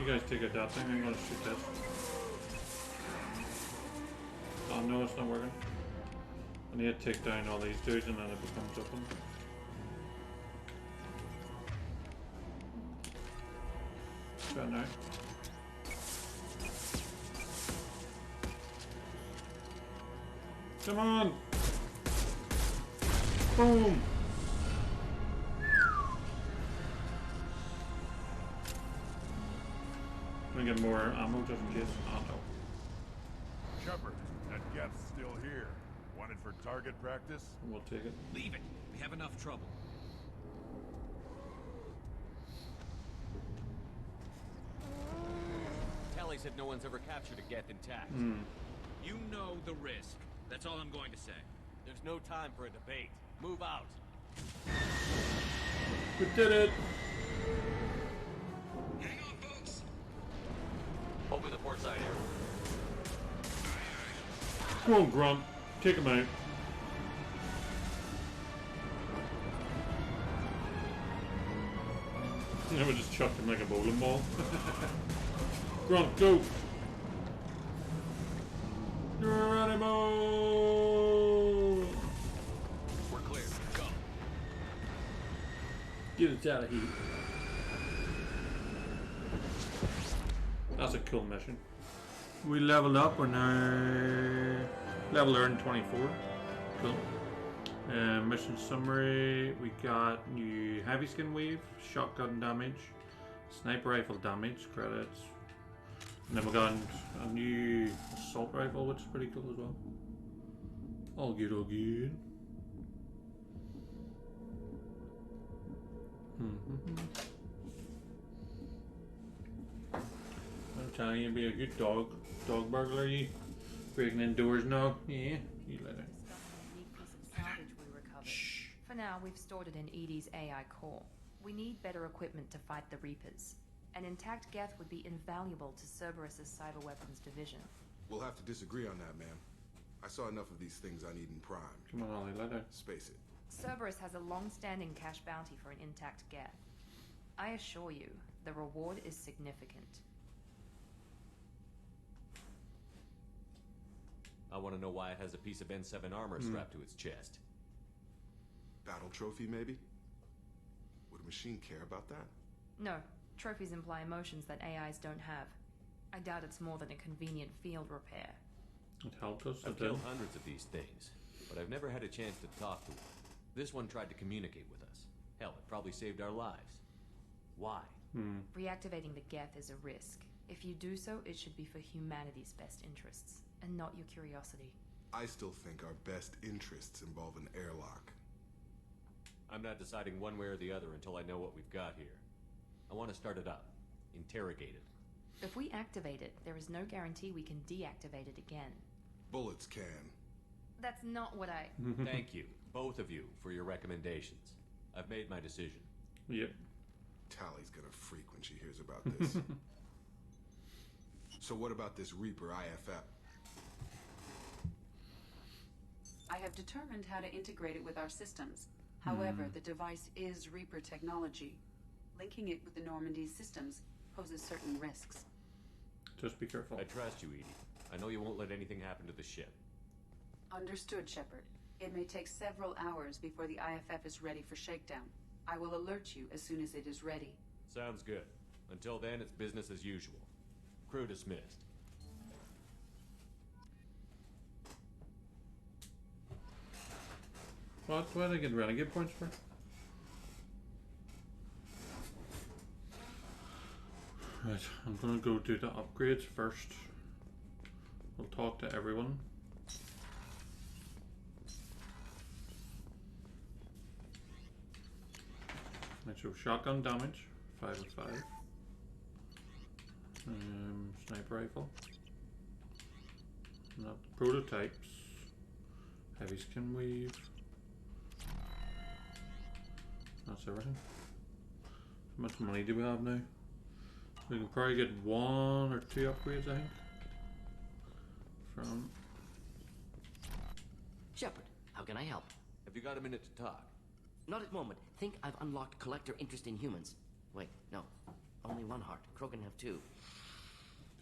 You guys take out that thing, I'm gonna shoot this. Oh no, it's not working. I need to take down all these dudes and then it becomes open. Try now. Come on! Boom! I'm gonna get more ammo just in case. Oh no. Shepard, that Geth's still here. Wanted for target practice? We'll take it. Leave it. We have enough trouble. Tally said no one's ever captured a Geth intact. You know the risk. That's all I'm going to say. There's no time for a debate. Move out. We did it! Hang on, folks. Open the port side area. Come on, Grunt. Take him out. I would just chucked him like a bowling ball. Grunt, go! Geronimo! We're clear. Go. Get it out of here. That's a cool mission. We leveled up. We're now level earned 24. Cool. Mission summary. We got new heavy skin weave, shotgun damage, sniper rifle damage credits, and then we got a new assault rifle, which is pretty cool as well. All good, all good. I'm telling you, be a good dog burglar. You breaking in doors now? Yeah, you let it. Shh. For now, we've stored it in EDI's AI core. We need better equipment to fight the Reapers. An intact Geth would be invaluable to Cerberus's cyber weapons division. We'll have to disagree on that, ma'am. I saw enough of these things on Eden Prime. Come on, Ollie, let it. Space it. Cerberus has a long-standing cash bounty for an intact Geth. I assure you, the reward is significant. I want to know why it has a piece of N7 armor strapped to its chest. Battle trophy, maybe? Would a machine care about that? No, trophies imply emotions that AIs don't have. I doubt it's more than a convenient field repair. It helped us. I've killed hundreds of these things, but I've never had a chance to talk to one. This one tried to communicate with us. Hell, it probably saved our lives. Why? Reactivating the Geth is a risk. If you do so, it should be for humanity's best interests, and not your curiosity. I still think our best interests involve an airlock. I'm not deciding one way or the other until I know what we've got here. I want to start it up. Interrogate it. If we activate it, there is no guarantee we can deactivate it again. Bullets can. That's not what I... Thank you, both of you, for your recommendations. I've made my decision. Yep. Tally's gonna freak when she hears about this. So what about this Reaper IFF? I have determined how to integrate it with our systems. However, the device is Reaper technology. Linking it with the Normandy's systems poses certain risks. Just be careful. I trust you, Edie. I know you won't let anything happen to the ship. Understood, Shepard. It may take several hours before the IFF is ready for shakedown. I will alert you as soon as it is ready. Sounds good. Until then, it's business as usual. Crew dismissed. What do I get renegade points for? Right, I'm gonna go do the upgrades first. We'll talk to everyone. Right, so shotgun damage, 5 of 5. Sniper rifle. Not prototypes. Heavy skin weave. That's everything. How much money do we have now? We can probably get 1 or 2 upgrades, I think. From... Shepard, how can I help? Have you got a minute to talk? Not at the moment. Think I've unlocked collector interest in humans. Wait, no. Only one heart. Krogan have two.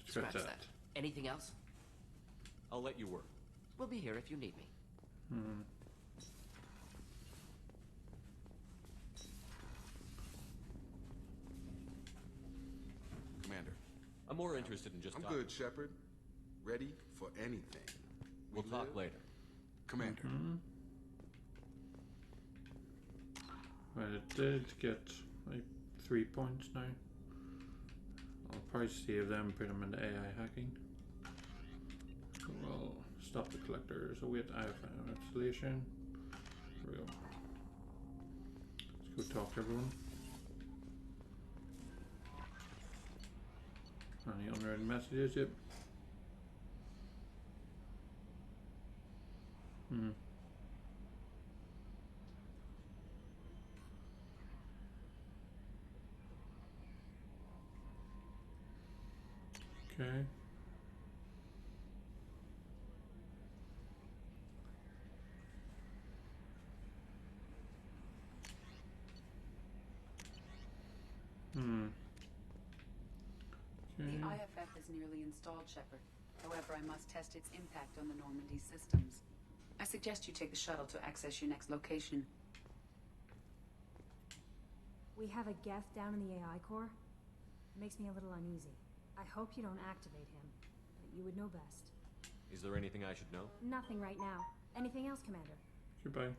Scratch that. Anything else? I'll let you work. We'll be here if you need me. Commander, I'm more interested in just I'm talking. good, Shepard. Ready for anything. We'll talk live? later. Commander. Well, it did get like 3 points now. I'll probably save them and put them into AI hacking. So we'll stop the collectors. Await IFM installation. Here we go. Let's go talk to everyone. Any unread messages? Yep. Okay. The Okay. IFF is nearly installed, Shepard. However, I must test its impact on the Normandy systems. I suggest you take the shuttle to access your next location. We have a Geth down in the AI core. It makes me a little uneasy. I hope you don't activate him, but you would know best. Is there anything I should know? Nothing right now. Anything else, Commander? Goodbye.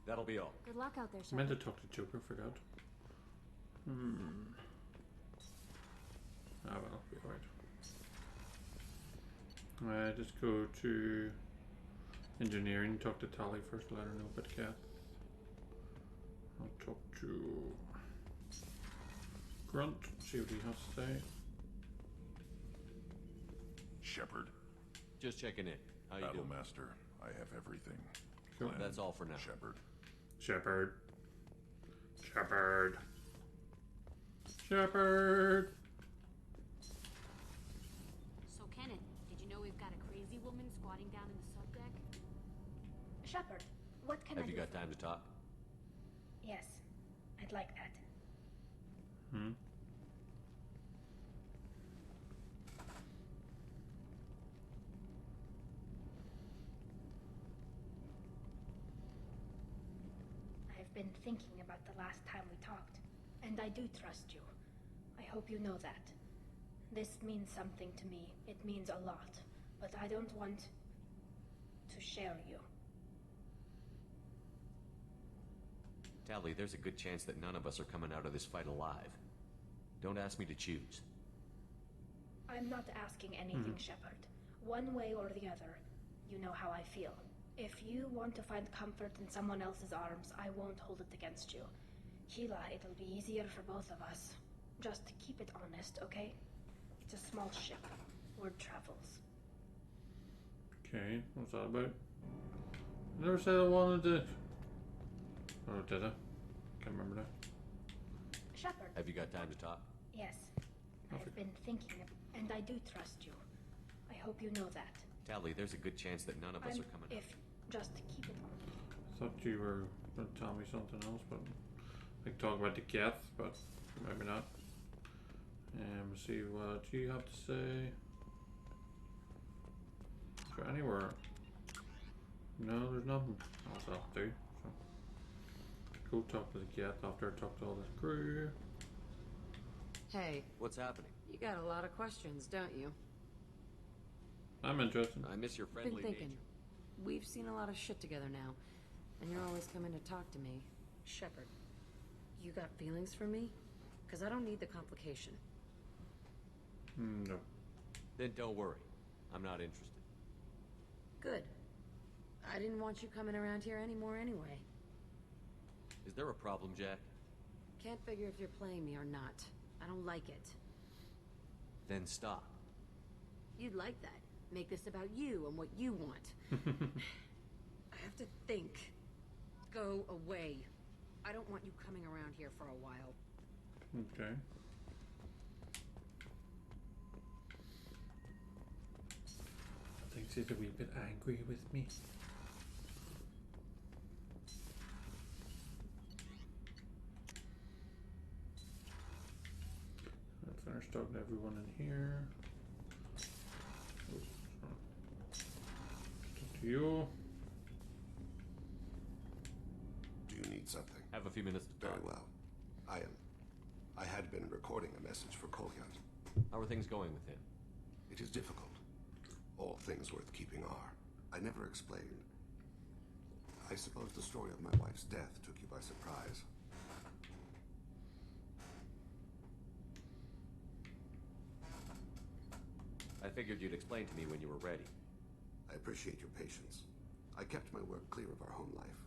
That'll be all. Good luck out there, I meant to Shepard. talk to Joker, forgot. Ah well, be alright. Just go to engineering, talk to Tali first, let her know about Kath. I'll talk to Grunt, see what he has to say. Shepard, Just checking in. How you doing? Battlemaster, I have everything. Cool. Planned. That's all for now. Shepard. Shepard. Shepard. Shepard. So, Kenneth, did you know we've got a crazy woman squatting down in the subdeck? Shepard, what can I Have do? you got time to talk? Yes, I'd like that. I've been thinking about the last time we talked, and I do trust you. I hope you know that. This means something to me. It means a lot, but I don't want to share you. Tali, there's a good chance that none of us are coming out of this fight alive. Don't ask me to choose. I'm not asking anything, Shepard. One way or the other, you know how I feel. If you want to find comfort in someone else's arms, I won't hold it against you. Hila, it'll be easier for both of us. Just keep it honest, okay? It's a small ship. Word travels. Okay, what's that about? I never said I wanted to. Oh, did I? Can't remember now. Shepard. Have you got time to talk? Yes. I've been thinking, and I do trust you. I hope you know that. Tali, there's a good chance that none of us are coming out. If just keep it honest. I thought you were going to tell me something else, but I can talk about the Geth, but maybe not. Let's see what you have to say. Is there anywhere? No, there's nothing else I'll do. So go talk to the Geth after I talk to all this crew. Hey, What's happening? you got a lot of questions, don't you? I'm interested. I miss your Been friendly thinking. nature. We've seen a lot of shit together now, and you're always coming to talk to me. Shepard, you got feelings for me? Because I don't need the complication. No. Then don't worry. I'm not interested. Good. I didn't want you coming around here anymore anyway. Is there a problem, Jack? Can't figure if you're playing me or not. I don't like it. Then stop. You'd like that. Make this about you and what you want. I have to think. Go away. I don't want you coming around here for a while. Okay. I think she's a wee bit angry with me. Just talking to everyone in here. Talk to you. Do you need something? Have a few minutes to talk. Very well. I had been recording a message for Kolyat. How are things going with him? It is difficult. All things worth keeping are. I never explained. I suppose the story of my wife's death took you by surprise. I figured you'd explain to me when you were ready. I appreciate your patience. I kept my work clear of our home life.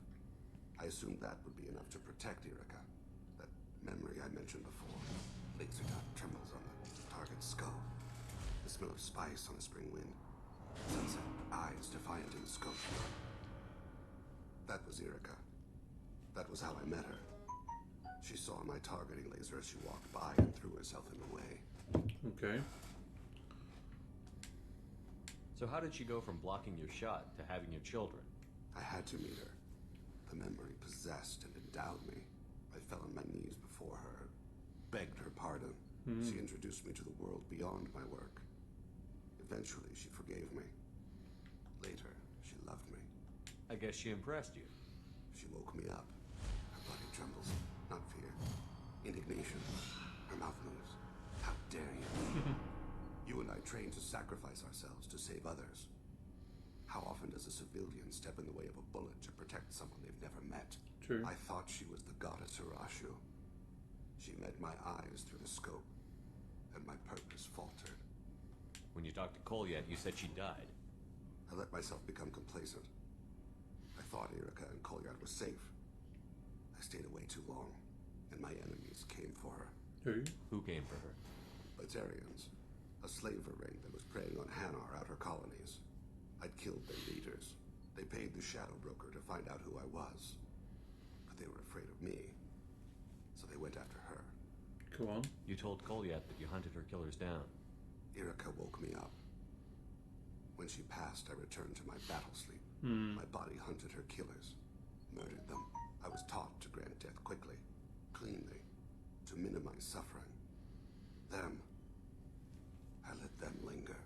I assumed that would be enough to protect Erica. That memory I mentioned before. Laser dot trembles on the target's skull. The smell of spice on the spring wind. Sunset eyes defiant in the scope. That was Erica. That was how I met her. She saw my targeting laser as she walked by and threw herself in the way. Okay. So how did she go from blocking your shot to having your children? I had to meet her. The memory possessed and endowed me. I fell on my knees before her, begged her pardon. She introduced me to the world beyond my work. Eventually, she forgave me. Later, she loved me. I guess she impressed you. She woke me up. Her body trembles. Not fear. Indignation. Her mouth moves. How dare you? You and I trained to sacrifice ourselves to save others. How often does a civilian step in the way of a bullet to protect someone they've never met? True. I thought she was the goddess Urashu. She met my eyes through the scope, and my purpose faltered. When you talked to Kolyat, you said she died. I let myself become complacent. I thought Erica and Kolyat were safe. I stayed away too long, and my enemies came for her. Who came for her? Batarians. A slaver ring that was preying on Hanar outer colonies. I'd killed their leaders. They paid the Shadow Broker to find out who I was. But they were afraid of me. So they went after her. Go on. You told Kolyat that you hunted her killers down. Erica woke me up. When she passed, I returned to my battle sleep. My body hunted her killers, murdered them. I was taught to grant death quickly, cleanly, to minimize suffering. I let them linger.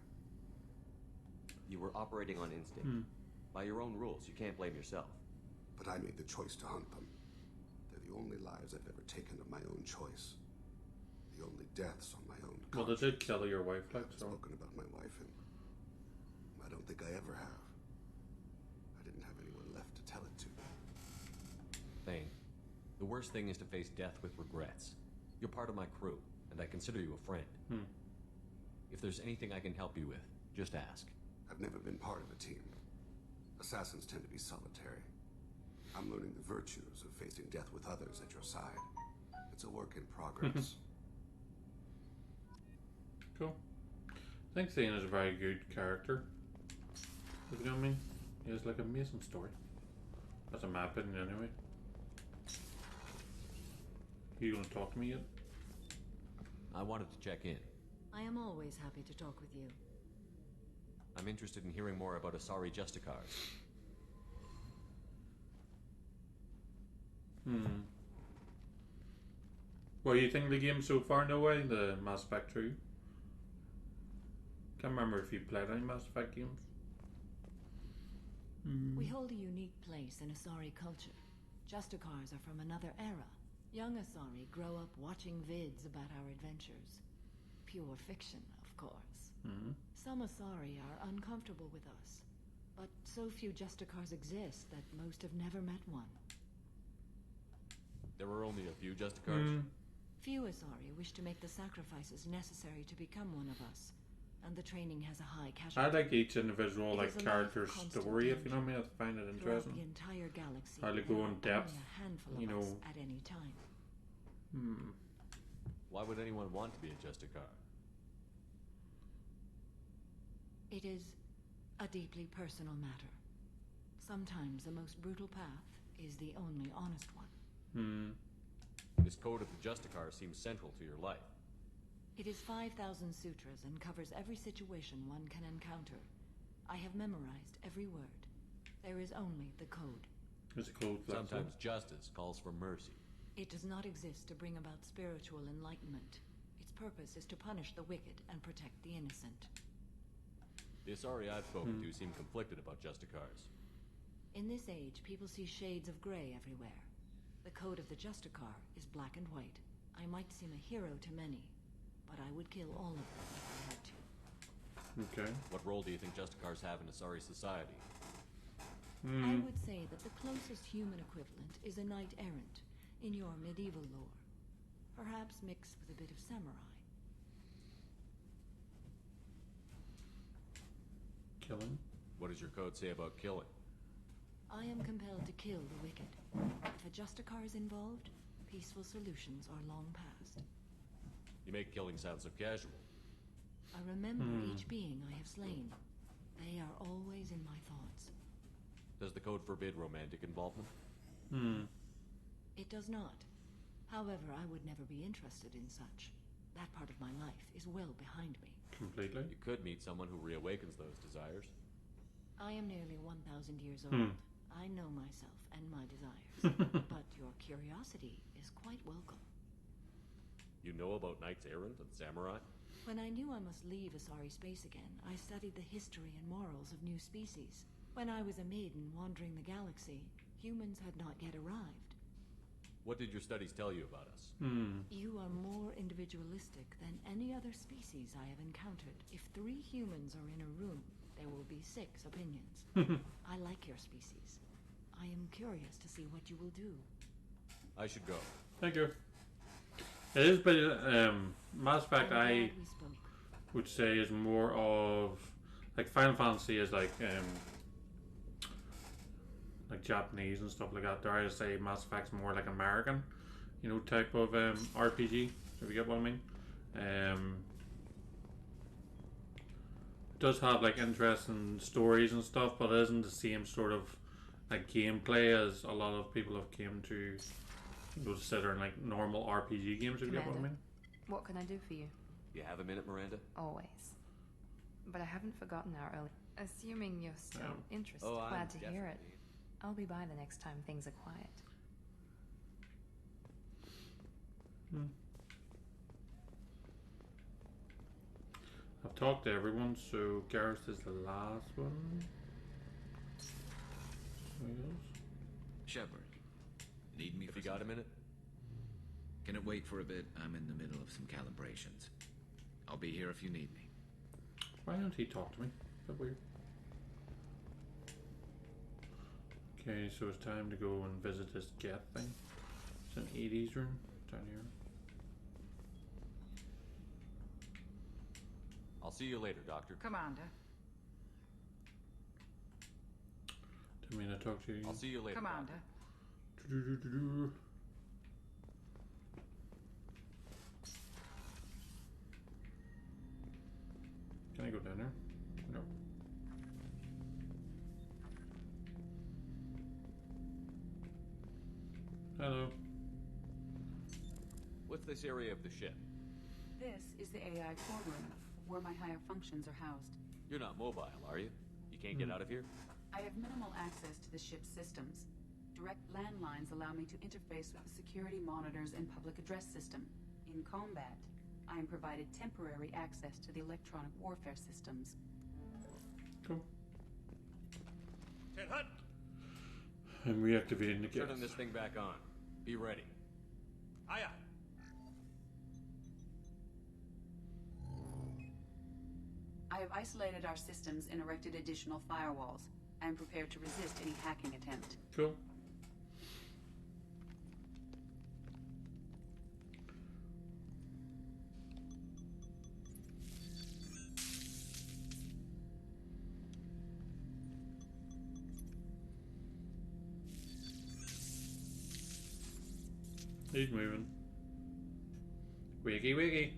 You were operating on instinct. By your own rules, you can't blame yourself. But I made the choice to hunt them. They're the only lives I've ever taken of my own choice. The only deaths on my own conscience. Well, they did kill your wife, like, I've so. spoken about my wife, and I don't think I ever have. I didn't have anyone left to tell it to. Thane, the worst thing is to face death with regrets. You're part of my crew, and I consider you a friend. If there's anything I can help you with, just ask. I've never been part of a team. Assassins tend to be solitary. I'm learning the virtues of facing death with others at your side. It's a work in progress. Cool. I think Thane is a very good character. If you know what I mean? He has like an amazing story. That's in my opinion anyway. You gonna talk to me yet? I wanted to check in. I am always happy to talk with you. I'm interested in hearing more about Asari Justicars. What do you think of the game so far, no way? The Mass Effect 2? Can't remember if you played any Mass Effect games. We hold a unique place in Asari culture. Justicars are from another era. Young Asari grow up watching vids about our adventures. Pure fiction, of course. Some Asari are uncomfortable with us, but so few Justicars exist that most have never met one. There were only a few Justicars? Few Asari wish to make the sacrifices necessary to become one of us, and the training has a high casualty. I like each individual It like is a character's life of constant story, if you know danger. what I mean. I find it Throughout interesting. the entire galaxy, How they there go are in depth, only a handful you of know. us at any time. Why would anyone want to be a Justicar? It is a deeply personal matter. Sometimes the most brutal path is the only honest one. This code of the Justicar seems central to your life. It is 5,000 sutras and covers every situation one can encounter. I have memorized every word. There is only the code. There's a code. Sometimes justice calls for mercy. It does not exist to bring about spiritual enlightenment. Its purpose is to punish the wicked and protect the innocent. The Asari I've spoken to seem conflicted about Justicars. In this age, people see shades of gray everywhere. The code of the Justicar is black and white. I might seem a hero to many, but I would kill all of them if I had to. Okay. What role do you think Justicars have in Asari society? I would say that the closest human equivalent is a knight-errant in your medieval lore. Perhaps mixed with a bit of samurai. Killing? What does your code say about killing? I am compelled to kill the wicked. If a Justicar is involved, peaceful solutions are long past. You make killing sound so casual. I remember each being I have slain. They are always in my thoughts. Does the code forbid romantic involvement? It does not. However, I would never be interested in such. That part of my life is well behind me. Completely. You could meet someone who reawakens those desires. I am nearly 1,000 years old. I know myself and my desires. But your curiosity is quite welcome. You know about knights errant and samurai? When I knew I must leave Asari space again, I studied the history and morals of new species. When I was a maiden wandering the galaxy, humans had not yet arrived. What did your studies tell you about us? You are more individualistic than any other species I have encountered. If 3 humans are in a room, there will be 6 opinions. I like your species. I am curious to see what you will do. I should go. Thank you. It is, but Mass Effect I We spoke. would say is more of like Final Fantasy is like Japanese and stuff like that. Dare I say Mass Effect's more like American, you know, type of RPG, if you get what I mean. It does have like interesting stories and stuff, but it isn't the same sort of like gameplay as a lot of people have came to consider in like normal RPG games, if you get what I mean. What can I do for you? You have a minute, Miranda? Always. But I haven't forgotten our early... Assuming you're still interested, Oh, I'm glad to hear it. definitely- I'll be by the next time things are quiet. I've talked to everyone, so Garrus is the last one. Shepard, need me If for you got a something? minute? Can it wait for a bit? I'm in the middle of some calibrations. I'll be here if you need me. Why don't he talk to me? Is that weird? Okay, so it's time to go and visit this Geth thing. It's an 80s room down here. I'll see you later, Doctor. Commander. Didn't mean to talk to you. I'll see you later. Commander. Do-do-do-do-do. Can I go down there? No. Hello. What's this area of the ship? This is the AI core room, where my higher functions are housed. You're not mobile, are you? You can't get out of here? I have minimal access to the ship's systems. Direct landlines allow me to interface with the security monitors and public address system. In combat, I am provided temporary access to the electronic warfare systems. Cool. Ted Hunt! I'm reactivating the Geth. Turning this thing back on. Be ready. Aye, aye. I have isolated our systems and erected additional firewalls. I am prepared to resist any hacking attempt. Cool. He's moving. Wiggy wiggy.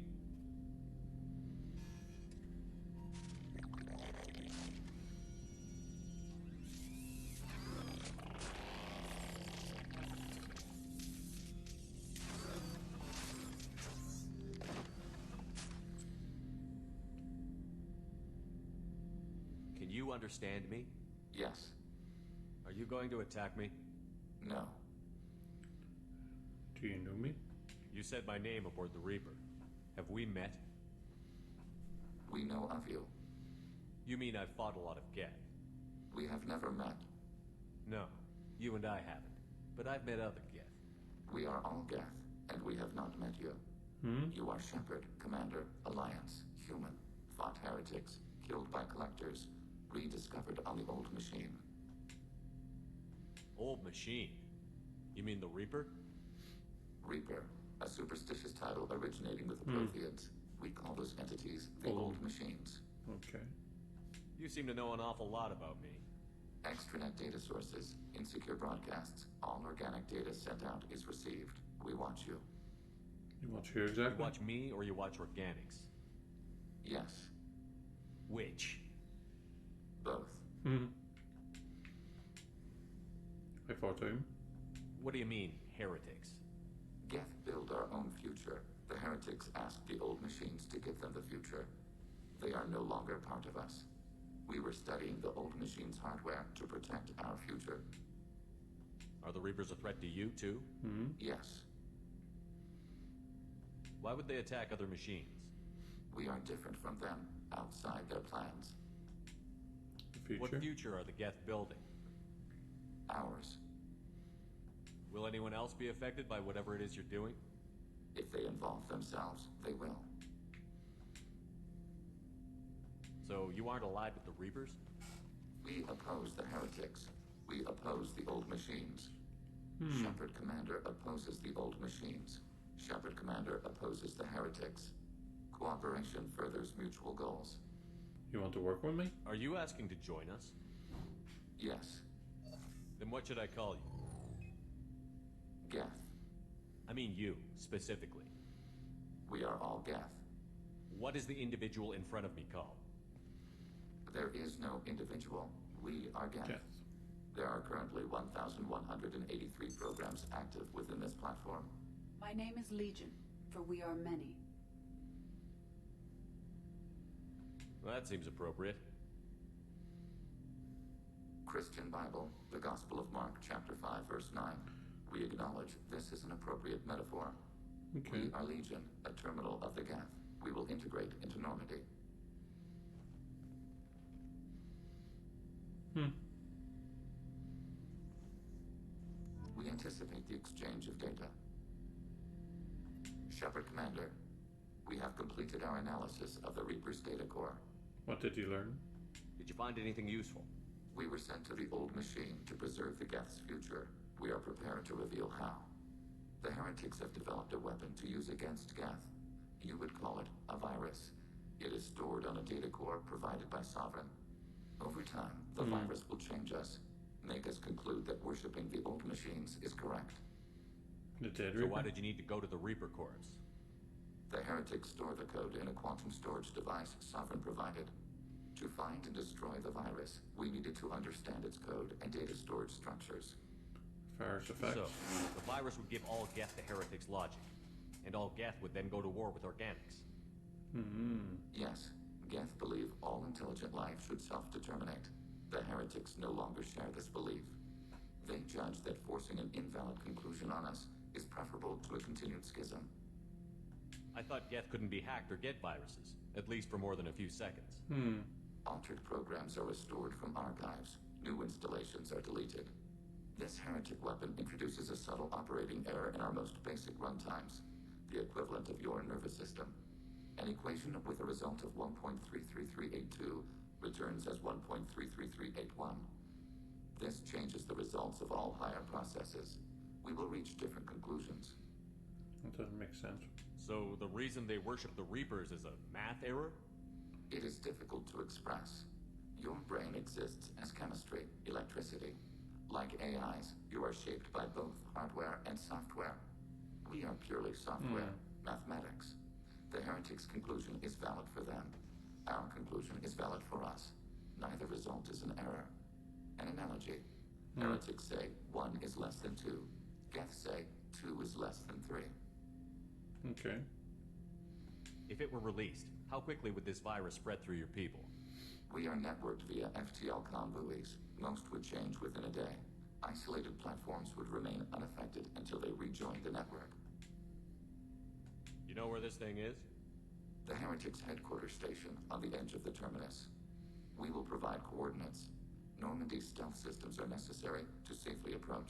Can you understand me? Yes. Are you going to attack me? No. Do you know me? You said my name aboard the Reaper. Have we met? We know of you. You mean I've fought a lot of Geth? We have never met. No, you and I haven't. But I've met other Geth. We are all Geth, and we have not met you. You are Shepard, Commander, Alliance, human, fought heretics, killed by collectors, rediscovered on the old machine. Old machine? You mean the Reaper? Reaper, a superstitious title originating with the Protheans. We call those entities the old machines. Okay. You seem to know an awful lot about me. Extranet data sources, insecure broadcasts, all organic data sent out is received. We watch you. You watch who exactly? You watch me or you watch organics? Yes. Which? Both. I fought him. What do you mean, heretics? Geth build our own future. The heretics asked the old machines to give them the future. They are no longer part of us. We were studying the old machines' hardware to protect our future. Are the Reapers a threat to you, too? Yes. Why would they attack other machines? We are different from them, outside their plans. The future? What future are the Geth building? Ours. Will anyone else be affected by whatever it is you're doing? If they involve themselves, they will. So you aren't allied with the Reapers? We oppose the heretics. We oppose the old machines. Shepard Commander opposes the old machines. Shepard Commander opposes the heretics. Cooperation furthers mutual goals. You want to work with me? Are you asking to join us? Yes. Then what should I call you? Geth. I mean you, specifically. We are all Geth. What is the individual in front of me called? There is no individual. We are Geth. There are currently 1,183 programs active within this platform. My name is Legion, for we are many. Well, that seems appropriate. Christian Bible, the Gospel of Mark, chapter 5, verse 9. We acknowledge this is an appropriate metaphor. Okay. We are Legion, a terminal of the Geth. We will integrate into Normandy. We anticipate the exchange of data. Shepard Commander, we have completed our analysis of the Reaper's data core. What did you learn? Did you find anything useful? We were sent to the old machine to preserve the Geth's future. We are prepared to reveal how. The heretics have developed a weapon to use against Geth. You would call it a virus. It is stored on a data core provided by Sovereign. Over time, the virus will change us, make us conclude that worshipping the old machines is correct. The dead So Reaper? why did you need to go to the Reaper Corps? The heretics store the code in a quantum storage device Sovereign provided. To find and destroy the virus, we needed to understand its code and data storage structures. Virus effect. So, the virus would give all Geth the heretics' logic, and all Geth would then go to war with organics. Yes, Geth believe all intelligent life should self-determinate. The heretics no longer share this belief. They judge that forcing an invalid conclusion on us is preferable to a continued schism. I thought Geth couldn't be hacked or get viruses, at least for more than a few seconds. Altered programs are restored from archives. New installations are deleted. This heretic weapon introduces a subtle operating error in our most basic runtimes, the equivalent of your nervous system. An equation with a result of 1.33382 returns as 1.33381. This changes the results of all higher processes. We will reach different conclusions. That doesn't make sense. So the reason they worship the Reapers is a math error? It is difficult to express. Your brain exists as chemistry, electricity. Like AIs, you are shaped by both hardware and software. We are purely software, mathematics. The heretics' conclusion is valid for them. Our conclusion is valid for us. Neither result is an error. An analogy. Heretics say 1 is less than 2. Geth say 2 is less than 3. Okay. If it were released, how quickly would this virus spread through your people? We are networked via FTL-COM buoys. Most would change within a day. Isolated platforms would remain unaffected until they rejoin the network. You know where this thing is? the Heretics headquarters station on the edge of the terminus. We will provide coordinates. Normandy's stealth systems are necessary to safely approach.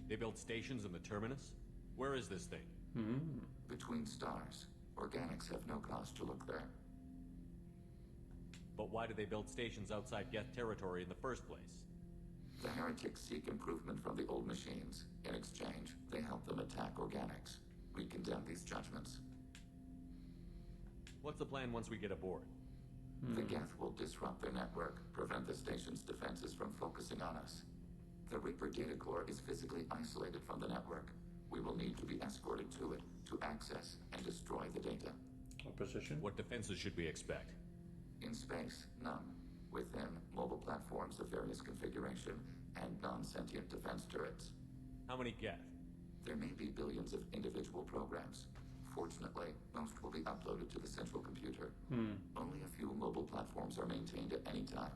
They build stations in the terminus? Where is this thing? Between stars. Organics have no cause to look there. But why do they build stations outside Geth territory in the first place? The Heretics seek improvement from the old machines. In exchange, they help them attack Organics. We condemn these judgments. What's the plan once we get aboard? The Geth will disrupt their network, prevent the station's defenses from focusing on us. The Reaper data core is physically isolated from the network. We will need to be escorted to it to access and destroy the data. Opposition? What defenses should we expect? In space, none. Within, mobile platforms of various configuration and non-sentient defense turrets. How many Geth? There may be billions of individual programs. Fortunately, most will be uploaded to the central computer. Only a few mobile platforms are maintained at any time.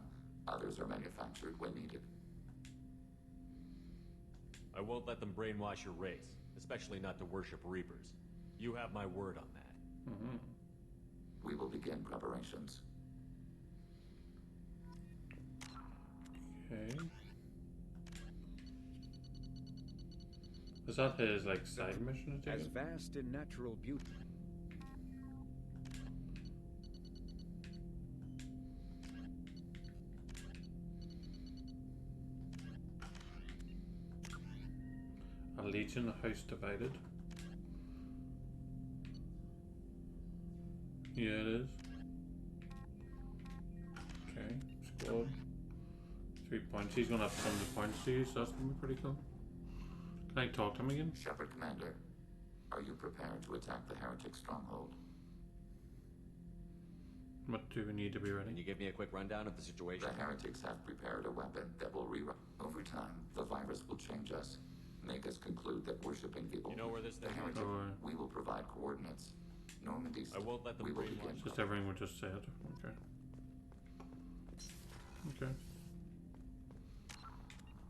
Others are manufactured when needed. I won't let them brainwash your race, especially not to worship Reapers. You have my word on that. We will begin preparations. Okay. Is that his, like, side mission? As vast in natural beauty. A legion, a house divided. Yeah, it is. Okay, squad. 3 points. He's gonna have tons of points to use, so that's gonna be pretty cool. Can I talk to him again? Shepard Commander, are you prepared to attack the Heretic stronghold? What do we need to be ready? Can you give me a quick rundown of the situation? The Heretics have prepared a weapon that will rewrite. Over time, the virus will change us, make us conclude that worshipping the old. You know where this thing Heretic, is? we will provide coordinates. Normandy's. I won't let them we will brainwash. begin. Just everything we just said. Okay. Okay.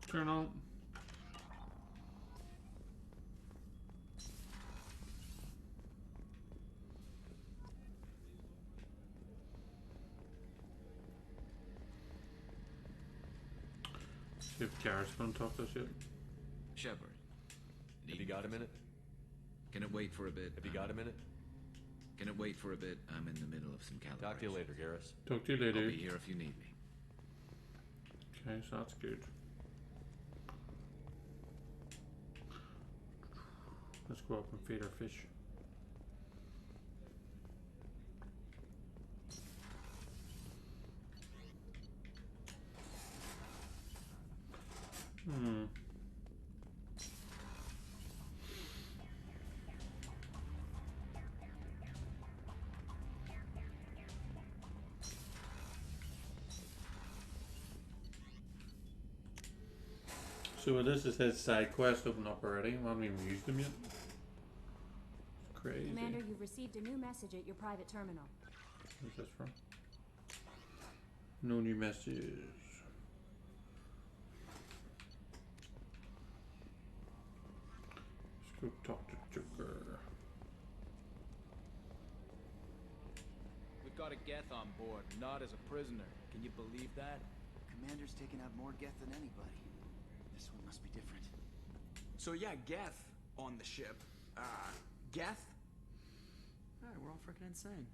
Turn on. See if Garrett's gonna talk to us yet. Shepard. Have you got a minute? Can it wait for a bit? Have you got a minute? Can it wait for a bit? I'm in the middle of some calibration. Talk to you later, Garrus. Talk to you later. I'll be here if you need me. Okay, so that's good. Let's go up and feed our fish. So this is his side quest open up already. I haven't even used them yet. It's crazy. Commander, you've received a new message at your private terminal. What's this from? No new messages. Let's go talk to Joker. We've got a Geth on board, not as a prisoner. Can you believe that? Commander's taken out more Geth than anybody. This one must be different. So yeah, Geth on the ship. Geth? Alright, we're all freaking insane.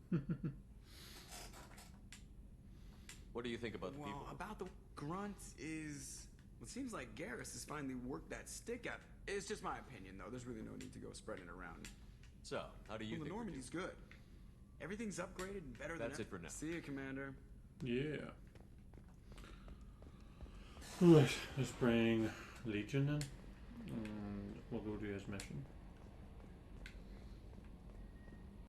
What do you think about the people? Well, about the grunt is... It seems like Garrus has finally worked that stick out. It's just my opinion, though. There's really no need to go spreading it around. So, how do you think? The Normandy's good. Everything's upgraded and better than... That's it for now. See you, Commander. Yeah. Right, let's bring Legion in. And we'll go do his mission.